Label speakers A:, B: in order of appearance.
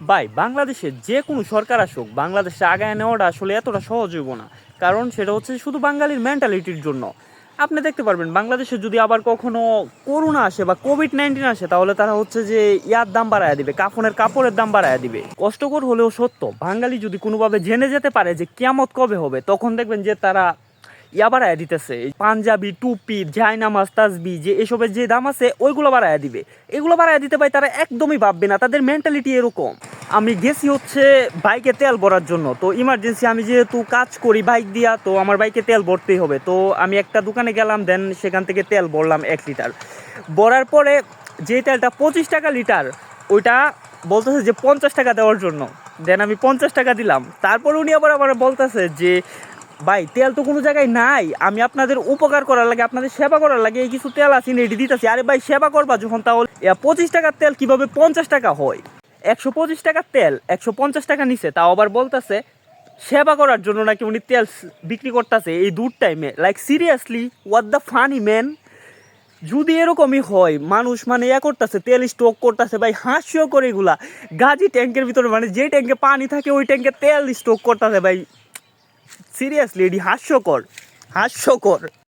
A: ভাই বাংলাদেশে যে কোনো সরকার আসুক বাংলাদেশে আগায় নেওয়াটা আসলে এতটা সহজ হইব না। কারণ সেটা হচ্ছে শুধু বাঙালির মেন্টালিটির জন্য। আপনি দেখতে পারবেন বাংলাদেশে যদি আবার কখনো করোনা আসে বা কোভিড-19 আসে, তাহলে তারা হচ্ছে যে ইয়ার দাম বাড়ায় দিবে, কাপড়ের দাম বাড়ায় দিবে। কষ্টকর হলেও সত্য, বাঙালি যদি কোনোভাবে জেনে যেতে পারে যে কিয়ামত কবে হবে, তখন দেখবেন যে তারা ইয়া বাড়ায় দিতেছে। পাঞ্জাবি, টুপি, জায়নামাজ, তাসবি যে এসবের যে দাম আছে ওইগুলো বাড়ায় দিবে। এগুলো বাড়ায় দিতে পারে তারা একদমই ভাববে না, তাদের মেন্টালিটি এরকম। আমি গেছি হচ্ছে বাইকে তেল ভরার জন্য, তো ইমার্জেন্সি আমি যেহেতু কাজ করি বাইক দিয়া, তো আমার বাইকে তেল ভরতেই হবে। তো আমি একটা দোকানে গেলাম, দেন সেখান থেকে তেল ভরলাম 1 লিটার। ভরার পরে যে তেলটা 25 টাকা লিটার, ওইটা বলতেছে যে 50 টাকা দেওয়ার জন্য। দেন আমি 50 টাকা দিলাম। তারপর উনি আবার বলতেছে যে ভাই তেল তো কোনো জায়গায় নাই, আমি আপনাদের উপকার করার লাগে, আপনাদের সেবা করার লাগে এই কিছু তেল আছে এটি দিতেছি। আরে ভাই সেবা করবা যখন, তাহলে 25 টাকার তেল কিভাবে 50 টাকা হয়? 125 টাকার তেল 150 টাকা নিছে, তাও আবার বলতেছে সেবা করার জন্য নাকি উনি তেল বিক্রি করতেছে এই দূর টাইমে। Like seriously, what the funny man? যদি এরকমই হয়, মানুষ মানে করতেছে তেল স্টক করতেছে, ভাই হাস্যকর এগুলা। গাজি ট্যাঙ্কের ভিতরে, মানে যে ট্যাঙ্কে পানি থাকে ওই ট্যাঙ্কে তেল স্টক করতেছে ভাই। সিরিয়াসলি এটি হাস্যকর, হাস্যকর।